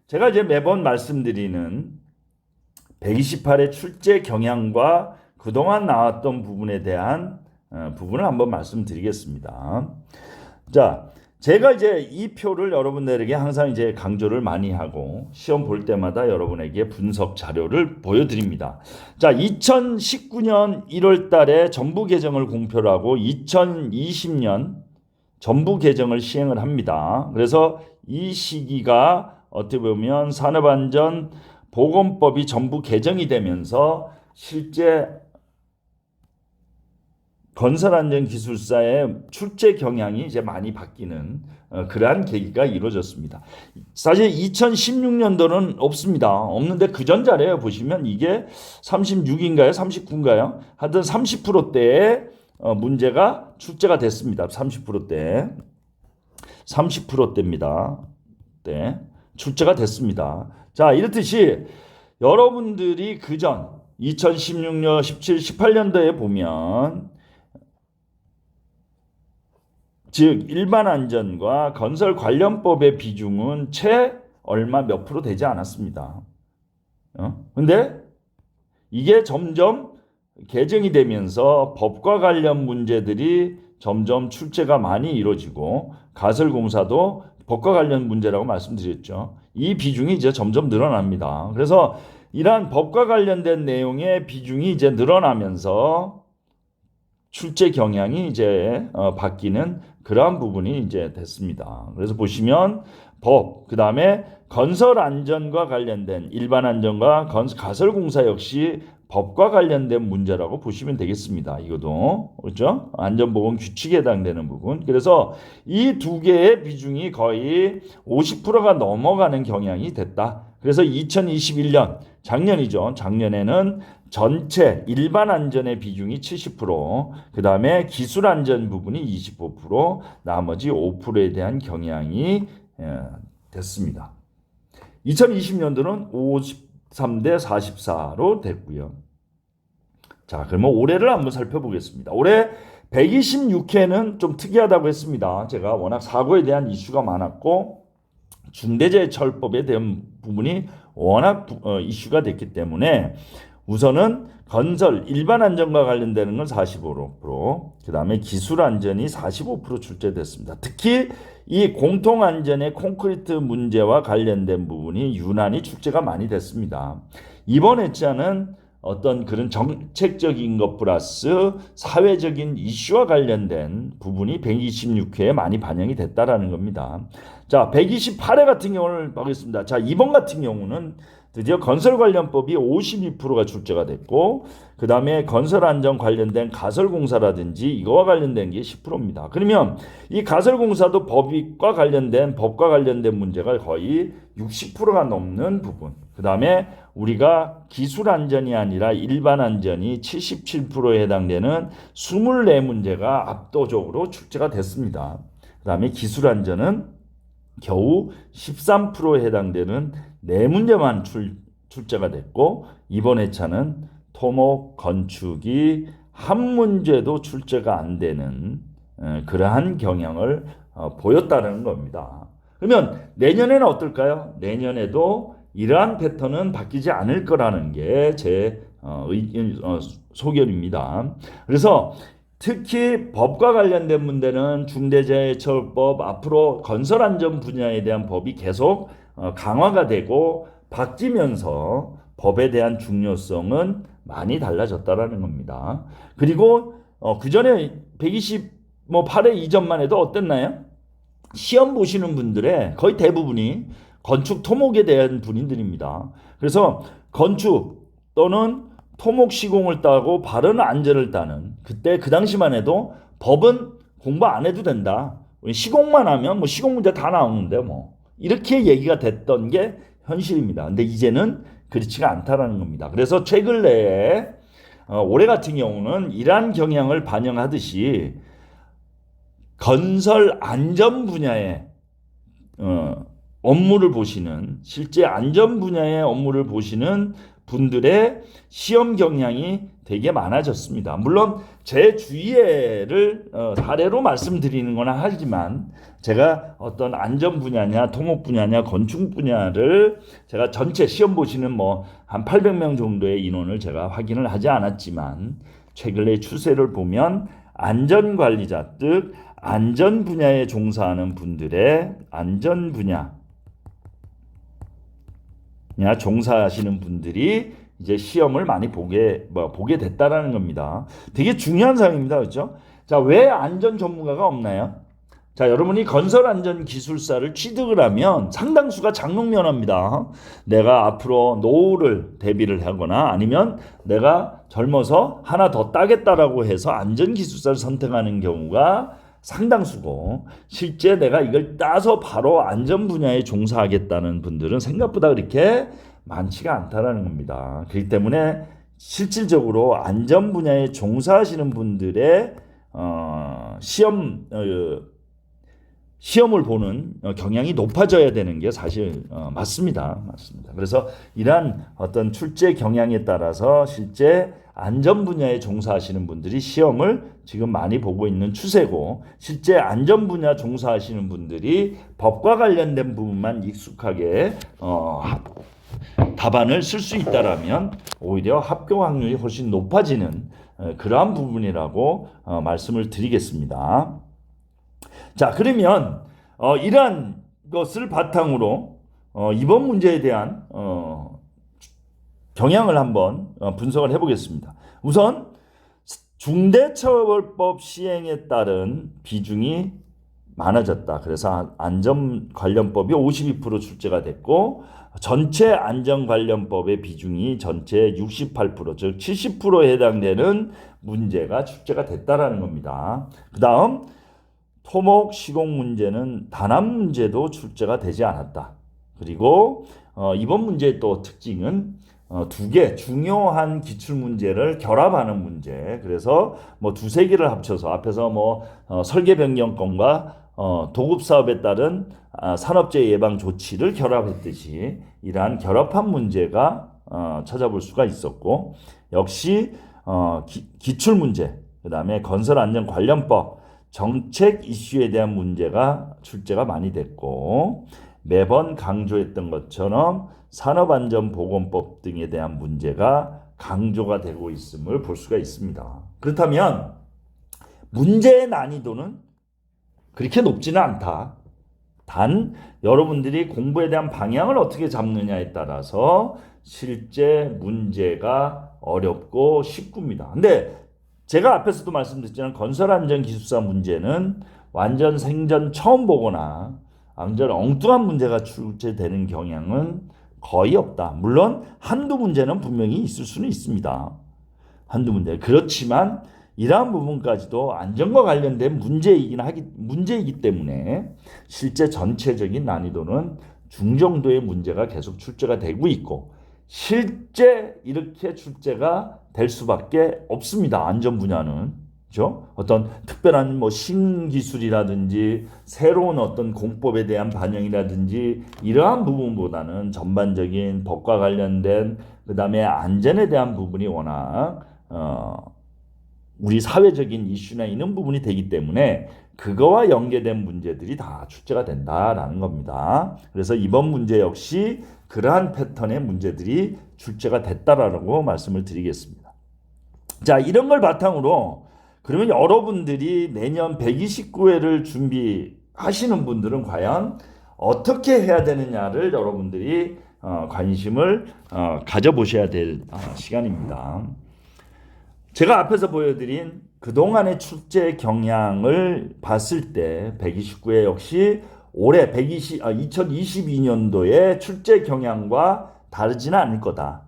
제가 이제 매번 말씀드리는 128의 출제 경향과 그동안 나왔던 부분에 대한 부분을 한번 말씀드리겠습니다. 자, 제가 이제 이 표를 여러분들에게 항상 이제 강조를 많이 하고 시험 볼 때마다 여러분에게 분석 자료를 보여드립니다. 자, 2019년 1월 달에 정부 개정을 공표를 하고 2020년 정부 개정을 시행을 합니다. 그래서 이 시기가 어떻게 보면 산업안전보건법이 전부 개정이 되면서 실제 건설안전기술사의 출제 경향이 이제 많이 바뀌는 그러한 계기가 이루어졌습니다. 사실 2016년도는 없습니다. 없는데 그 전자래요. 보시면 이게 36인가요? 39인가요? 하여튼 30%대의 문제가 출제가 됐습니다. 30%대. 30%대입니다. 네. 출제가 됐습니다. 자, 이렇듯이 여러분들이 그전 2016년, 17, 18년도에 보면 즉 일반 안전과 건설 관련법의 비중은 채 얼마 몇 프로 되지 않았습니다. 근데 이게 점점 개정이 되면서 법과 관련 문제들이 점점 출제가 많이 이루어지고 가설공사도 법과 관련 문제라고 말씀드렸죠. 이 비중이 이제 점점 늘어납니다. 그래서 이러한 법과 관련된 내용의 비중이 이제 늘어나면서 출제 경향이 이제 바뀌는 그러한 부분이 이제 됐습니다. 그래서 보시면 법, 그 다음에 건설 안전과 관련된 일반 안전과 가설공사 역시 법과 관련된 문제라고 보시면 되겠습니다. 이것도 그렇죠? 안전보건 규칙에 해당되는 부분. 그래서 이 두 개의 비중이 거의 50%가 넘어가는 경향이 됐다. 그래서 2021년 작년이죠. 작년에는 전체 일반 안전의 비중이 70%, 그 다음에 기술 안전 부분이 25%, 나머지 5%에 대한 경향이 됐습니다. 2020년도는 53대 44로 됐고요. 자, 그러면 올해를 한번 살펴보겠습니다. 올해 126회는 좀 특이하다고 했습니다. 제가 워낙 사고에 대한 이슈가 많았고 중대재해처벌법에 대한 부분이 워낙 이슈가 됐기 때문에 우선은 건설 일반 안전과 관련되는 건 45%, 그 다음에 기술 안전이 45% 출제됐습니다. 특히 이 공통 안전의 콘크리트 문제와 관련된 부분이 유난히 출제가 많이 됐습니다. 이번 회차는 어떤 그런 정책적인 것 플러스 사회적인 이슈와 관련된 부분이 126회에 많이 반영이 됐다라는 겁니다. 자, 128회 같은 경우를 보겠습니다. 자, 이번 같은 경우는 드디어 건설 관련법이 52%가 출제가 됐고 그 다음에 건설 안전 관련된 가설공사라든지 이거와 관련된 게 10%입니다. 그러면 이 가설공사도 법과 관련된 문제가 거의 60%가 넘는 부분. 그 다음에 우리가 기술 안전이 아니라 일반 안전이 77%에 해당되는 24문제가 압도적으로 출제가 됐습니다. 그 다음에 기술 안전은 겨우 13%에 해당되는 4문제만 출제가 됐고 이번 회차는 토목, 건축이 한 문제도 출제가 안 되는 그러한 경향을 보였다는 겁니다. 그러면 내년에는 어떨까요? 내년에도 이러한 패턴은 바뀌지 않을 거라는 게 제 소견입니다. 그래서 특히 법과 관련된 문제는 중대재해처벌법 앞으로 건설안전 분야에 대한 법이 계속 강화가 되고 바뀌면서 법에 대한 중요성은 많이 달라졌다라는 겁니다. 그리고 그 전에 128회 이전만 해도 어땠나요? 시험 보시는 분들의 거의 대부분이 건축 토목에 대한 분들입니다. 그래서 건축 또는 토목 시공을 따고 바른 안전을 따는 그때 그 당시만 해도 법은 공부 안 해도 된다. 시공만 하면 뭐 시공 문제 다 나오는데 뭐 이렇게 얘기가 됐던 게 현실입니다. 근데 이제는 그렇지가 않다라는 겁니다. 그래서 최근 내에 올해 같은 경우는 이러한 경향을 반영하듯이 건설 안전 분야의 업무를 보시는 실제 안전 분야의 업무를 보시는 분들의 시험 경향이 되게 많아졌습니다. 물론 제 주위에를 사례로 말씀드리는 거나 하지만 제가 어떤 안전 분야냐 토목 분야냐 건축 분야를 제가 전체 시험 보시는 뭐 한 800명 정도의 인원을 제가 확인을 하지 않았지만 최근의 추세를 보면 안전관리자 즉 안전 분야에 종사하는 분들의 안전 분야 종사하시는 분들이 이제 시험을 많이 보게 됐다라는 겁니다. 되게 중요한 사항입니다. 그렇죠? 자, 왜 안전 전문가가 없나요? 자, 여러분이 건설 안전 기술사를 취득을 하면 상당수가 장롱 면허입니다. 내가 앞으로 노후를 대비를 하거나 아니면 내가 젊어서 하나 더 따겠다라고 해서 안전 기술사를 선택하는 경우가 상당수고 실제 내가 이걸 따서 바로 안전 분야에 종사하겠다는 분들은 생각보다 그렇게 많지가 않다라는 겁니다. 그렇기 때문에 실질적으로 안전 분야에 종사하시는 분들의 시험을 보는 경향이 높아져야 되는 게 사실 맞습니다. 그래서 이러한 어떤 출제 경향에 따라서 실제 안전 분야에 종사하시는 분들이 시험을 지금 많이 보고 있는 추세고 실제 안전 분야 종사하시는 분들이 법과 관련된 부분만 익숙하게 답안을 쓸 수 있다라면 오히려 합격 확률이 훨씬 높아지는 그러한 부분이라고 말씀을 드리겠습니다. 자, 그러면 이러한 것을 바탕으로 이번 문제에 대한 경향을 한번 분석을 해보겠습니다. 우선 중대처벌법 시행에 따른 비중이 많아졌다. 그래서 안전관련법이 52% 출제가 됐고 전체 안전관련법의 비중이 전체 68% 즉 70%에 해당되는 문제가 출제가 됐다라는 겁니다. 그 다음 토목 시공 문제는 단 한 문제도 출제가 되지 않았다. 그리고 이번 문제의 또 특징은 두 개 중요한 기출 문제를 결합하는 문제. 그래서 뭐 두세 개를 합쳐서 앞에서 뭐 설계 변경권과 도급 사업에 따른 산업재해 예방 조치를 결합했듯이 이러한 결합한 문제가 찾아볼 수가 있었고 역시 기출 문제, 그다음에 건설 안전 관련법 정책 이슈에 대한 문제가 출제가 많이 됐고 매번 강조했던 것처럼 산업안전보건법 등에 대한 문제가 강조가 되고 있음을 볼 수가 있습니다. 그렇다면 문제의 난이도는 그렇게 높지는 않다. 단 여러분들이 공부에 대한 방향을 어떻게 잡느냐에 따라서 실제 문제가 어렵고 쉽습니다. 근데 제가 앞에서도 말씀드렸지만 건설안전기술사 문제는 완전 생전 처음 보거나 완전 엉뚱한 문제가 출제되는 경향은 거의 없다. 물론 한두 문제는 분명히 있을 수는 있습니다. 한두 문제. 그렇지만 이러한 부분까지도 안전과 관련된 문제이기 때문에 실제 전체적인 난이도는 중정도의 문제가 계속 출제가 되고 있고 실제 이렇게 출제가 될 수밖에 없습니다. 안전 분야는. 그렇죠? 어떤 특별한 뭐 신기술이라든지 새로운 어떤 공법에 대한 반영이라든지 이러한 부분보다는 전반적인 법과 관련된 그다음에 안전에 대한 부분이 워낙 우리 사회적인 이슈나 이런 부분이 되기 때문에 그거와 연계된 문제들이 다 출제가 된다라는 겁니다. 그래서 이번 문제 역시 그러한 패턴의 문제들이 출제가 됐다라고 말씀을 드리겠습니다. 자, 이런 걸 바탕으로 그러면 여러분들이 내년 129회를 준비하시는 분들은 과연 어떻게 해야 되느냐를 여러분들이 관심을 가져보셔야 될 시간입니다. 제가 앞에서 보여드린 그동안의 출제 경향을 봤을 때 129회 역시 올해 2022년도의 출제 경향과 다르지는 않을 거다.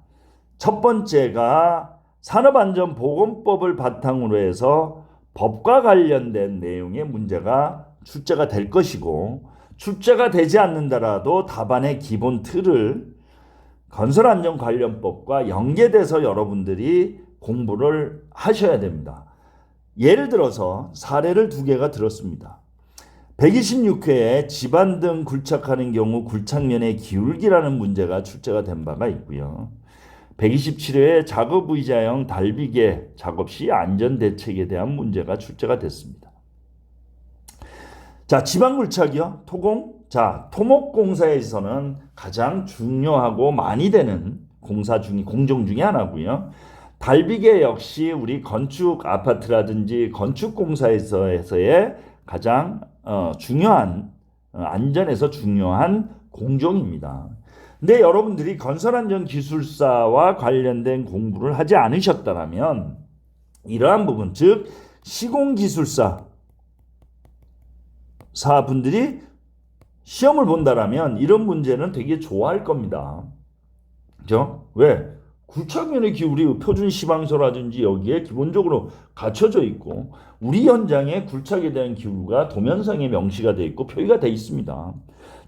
첫 번째가 산업안전보건법을 바탕으로 해서 법과 관련된 내용의 문제가 출제가 될 것이고 출제가 되지 않는다라도 답안의 기본 틀을 건설안전관련법과 연계돼서 여러분들이 공부를 하셔야 됩니다. 예를 들어서 사례를 두 개가 들었습니다. 126회에 집안 등 굴착하는 경우 굴착면의 기울기라는 문제가 출제가 된 바가 있고요. 127회에 작업의자형 달비계 작업 시 안전대책에 대한 문제가 출제가 됐습니다. 자, 지방굴착이요. 토공. 자, 토목공사에서는 가장 중요하고 많이 되는 공정 중에 하나고요. 달비계 역시 우리 건축 아파트라든지 건축공사에서의 가장 중요한 안전에서 중요한 공정입니다. 근데 여러분들이 건설안전기술사와 관련된 공부를 하지 않으셨다면 이러한 부분, 즉 시공기술사 분들이 시험을 본다라면 이런 문제는 되게 좋아할 겁니다. 그죠? 왜? 굴착면의 기울이 표준 시방서라든지 여기에 기본적으로 갖춰져 있고 우리 현장에 굴착에 대한 기울가 도면상에 명시가 되어 있고 표기가 되어 있습니다.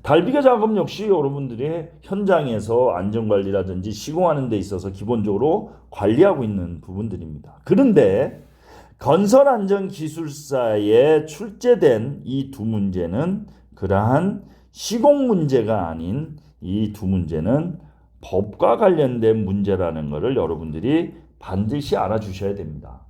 달비계 작업 역시 여러분들이 현장에서 안전관리라든지 시공하는 데 있어서 기본적으로 관리하고 있는 부분들입니다. 그런데 건설안전기술사에 출제된 이 두 문제는 그러한 시공 문제가 아닌 이 두 문제는 법과 관련된 문제라는 것을 여러분들이 반드시 알아주셔야 됩니다.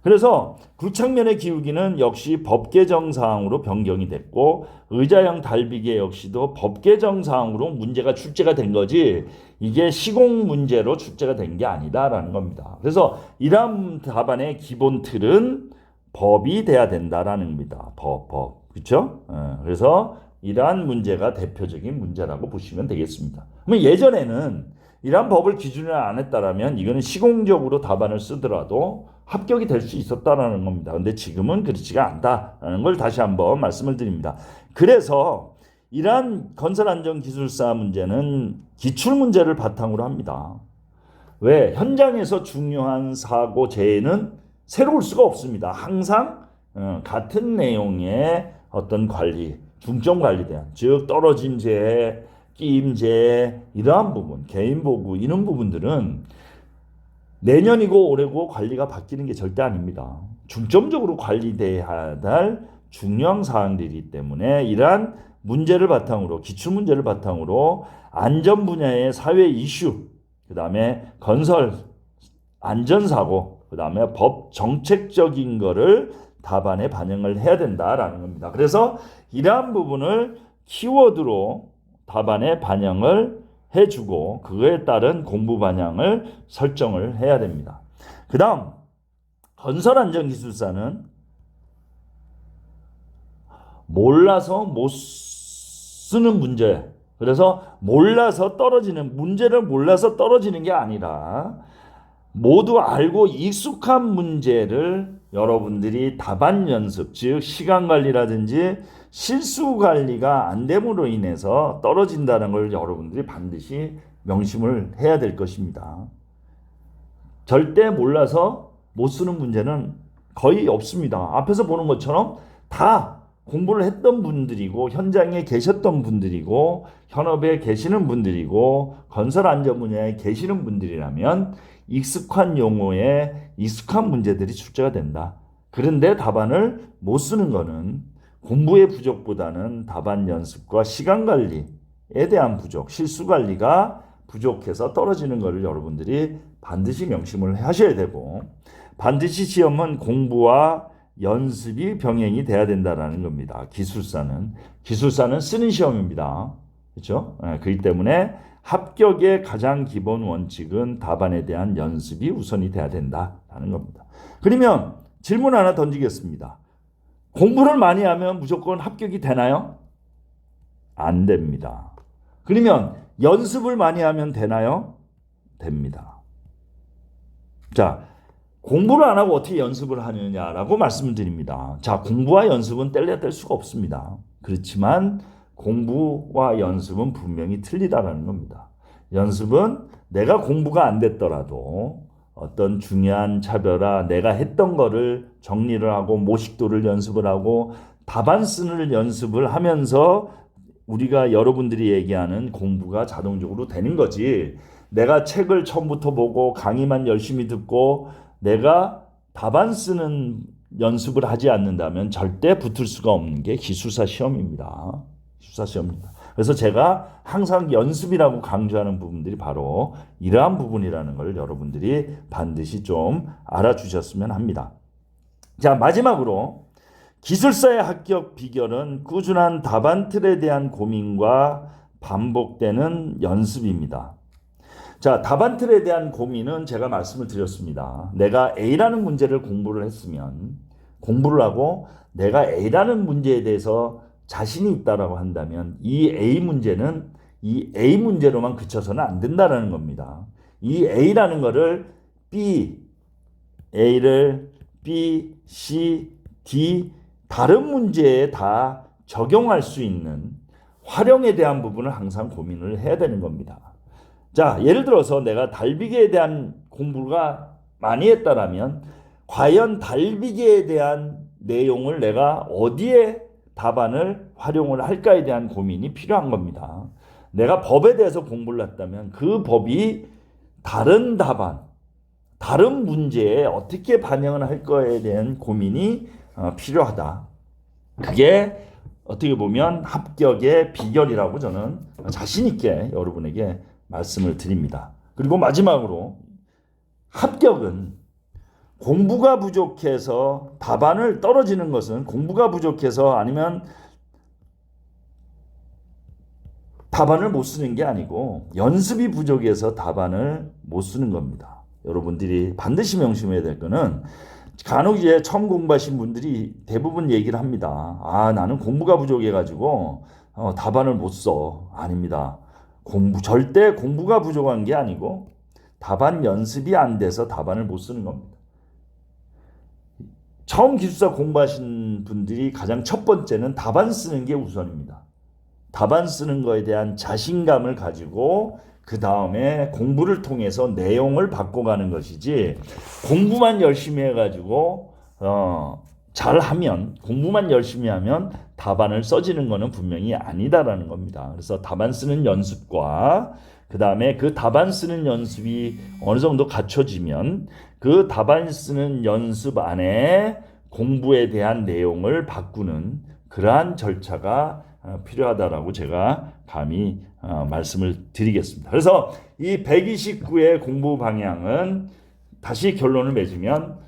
그래서 굴착면의 기울기는 역시 법 개정 사항으로 변경이 됐고 의자형 달비계 역시도 법 개정 사항으로 문제가 출제가 된 거지 이게 시공 문제로 출제가 된 게 아니다라는 겁니다. 그래서 이러한 답안의 기본 틀은 법이 돼야 된다라는 겁니다. 법. 그렇죠? 그래서 이러한 문제가 대표적인 문제라고 보시면 되겠습니다. 그러면 예전에는 이러한 법을 기준으로 안 했다라면 이거는 시공적으로 답안을 쓰더라도 합격이 될 수 있었다라는 겁니다. 근데 지금은 그렇지가 않다라는 걸 다시 한번 말씀을 드립니다. 그래서 이러한 건설안전기술사 문제는 기출문제를 바탕으로 합니다. 왜? 현장에서 중요한 사고 재해는 새로울 수가 없습니다. 항상 같은 내용의 어떤 관리, 중점 관리 대한, 즉 떨어짐 재해, 끼임 재해 이러한 부분, 개인 보고 이런 부분들은 내년이고 올해고 관리가 바뀌는 게 절대 아닙니다. 중점적으로 관리돼야 할 중요한 사항들이기 때문에 이러한 문제를 바탕으로 기출문제를 바탕으로 안전 분야의 사회 이슈, 그 다음에 건설 안전사고, 그 다음에 법 정책적인 거를 답안에 반영을 해야 된다라는 겁니다. 그래서 이러한 부분을 키워드로 답안에 반영을 해주고 그거에 따른 공부 방향을 설정을 해야 됩니다. 그 다음 건설안전기술사는 몰라서 못 쓰는 문제. 그래서 몰라서 떨어지는 문제를 몰라서 떨어지는 게 아니라 모두 알고 익숙한 문제를 여러분들이 답안 연습, 즉 시간 관리라든지 실수 관리가 안 됨으로 인해서 떨어진다는 걸 여러분들이 반드시 명심을 해야 될 것입니다. 절대 몰라서 못 쓰는 문제는 거의 없습니다. 앞에서 보는 것처럼 다 공부를 했던 분들이고 현장에 계셨던 분들이고 현업에 계시는 분들이고 건설 안전 분야에 계시는 분들이라면 익숙한 용어에 익숙한 문제들이 출제가 된다. 그런데 답안을 못 쓰는 거는 공부의 부족보다는 답안 연습과 시간 관리에 대한 부족, 실수 관리가 부족해서 떨어지는 것을 여러분들이 반드시 명심을 하셔야 되고 반드시 시험은 공부와 연습이 병행이 돼야 된다는 겁니다. 기술사는 쓰는 시험입니다. 그렇죠? 그렇기 때문에 합격의 가장 기본 원칙은 답안에 대한 연습이 우선이 돼야 된다는 겁니다. 그러면 질문 하나 던지겠습니다. 공부를 많이 하면 무조건 합격이 되나요? 안 됩니다. 그러면 연습을 많이 하면 되나요? 됩니다. 자, 공부를 안 하고 어떻게 연습을 하느냐라고 말씀을 드립니다. 자, 공부와 연습은 뗄래야 뗄 수가 없습니다. 그렇지만 공부와 연습은 분명히 틀리다라는 겁니다. 연습은 내가 공부가 안 됐더라도 어떤 중요한 차별화 내가 했던 거를 정리를 하고 모식도를 연습을 하고 답안 쓰는 연습을 하면서 우리가 여러분들이 얘기하는 공부가 자동적으로 되는 거지. 내가 책을 처음부터 보고 강의만 열심히 듣고 내가 답안 쓰는 연습을 하지 않는다면 절대 붙을 수가 없는 게 기술사 시험입니다. 기술사 시험입니다. 그래서 제가 항상 연습이라고 강조하는 부분들이 바로 이러한 부분이라는 걸 여러분들이 반드시 좀 알아주셨으면 합니다. 자, 마지막으로 기술사의 합격 비결은 꾸준한 답안 틀에 대한 고민과 반복되는 연습입니다. 자, 답안 틀에 대한 고민은 제가 말씀을 드렸습니다. 내가 A라는 문제를 공부를 했으면, 공부를 하고 내가 A라는 문제에 대해서 자신이 있다라고 한다면 이 A 문제는 이 A 문제로만 그쳐서는 안 된다라는 겁니다. 이 A라는 거를 A를 B, C, D 다른 문제에 다 적용할 수 있는 활용에 대한 부분을 항상 고민을 해야 되는 겁니다. 자, 예를 들어서 내가 달비기에 대한 공부가 많이 했다라면 과연 달비기에 대한 내용을 내가 어디에 답안을 활용을 할까에 대한 고민이 필요한 겁니다. 내가 법에 대해서 공부를 했다면 그 법이 다른 답안, 다른 문제에 어떻게 반영을 할 거에 대한 고민이 필요하다. 그게 어떻게 보면 합격의 비결이라고 저는 자신 있게 여러분에게 말씀을 드립니다. 그리고 마지막으로 합격은 공부가 부족해서 답안을 떨어지는 것은 공부가 부족해서 아니면 답안을 못 쓰는 게 아니고 연습이 부족해서 답안을 못 쓰는 겁니다. 여러분들이 반드시 명심해야 될 거는 간혹 이제 처음 공부하신 분들이 대부분 얘기를 합니다. 나는 공부가 부족해가지고 답안을 못 써. 아닙니다. 절대 공부가 부족한 게 아니고 답안 연습이 안 돼서 답안을 못 쓰는 겁니다. 처음 기술사 공부하신 분들이 가장 첫 번째는 답안 쓰는 게 우선입니다. 답안 쓰는 거에 대한 자신감을 가지고 그 다음에 공부를 통해서 내용을 바꿔가는 것이지, 공부만 열심히 해가지고 잘하면, 공부만 열심히 하면 답안을 써지는 거는 분명히 아니다라는 겁니다. 그래서 답안 쓰는 연습과 그 다음에 그 답안 쓰는 연습이 어느 정도 갖춰지면 그 답안 쓰는 연습 안에 공부에 대한 내용을 바꾸는 그러한 절차가 필요하다라고 제가 감히 말씀을 드리겠습니다. 그래서 이 129의 공부 방향은 다시 결론을 맺으면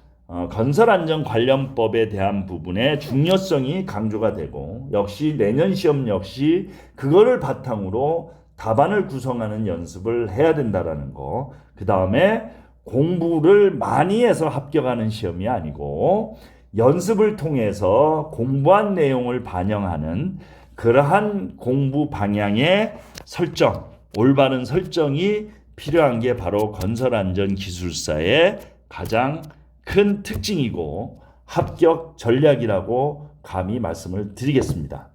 건설안전관련법에 대한 부분의 중요성이 강조가 되고, 역시 내년 시험 역시 그거를 바탕으로 답안을 구성하는 연습을 해야 된다라는 거. 그 다음에 공부를 많이 해서 합격하는 시험이 아니고 연습을 통해서 공부한 내용을 반영하는 그러한 공부 방향의 설정, 올바른 설정이 필요한 게 바로 건설안전기술사의 가장 큰 특징이고 합격 전략이라고 감히 말씀을 드리겠습니다.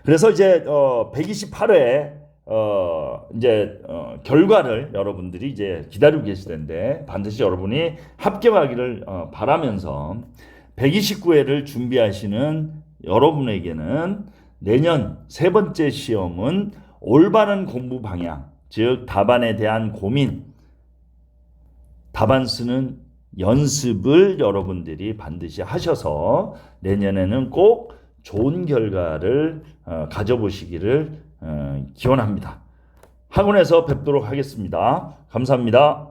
그래서 이제 128회 결과를 여러분들이 이제 기다리고 계실 텐데 반드시 여러분이 합격하기를 바라면서 129회를 준비하시는 여러분에게는 내년 세 번째 시험은 올바른 공부 방향, 즉 답안에 대한 고민, 답안 쓰는 연습을 여러분들이 반드시 하셔서 내년에는 꼭 좋은 결과를 가져보시기를 기원합니다. 학원에서 뵙도록 하겠습니다. 감사합니다.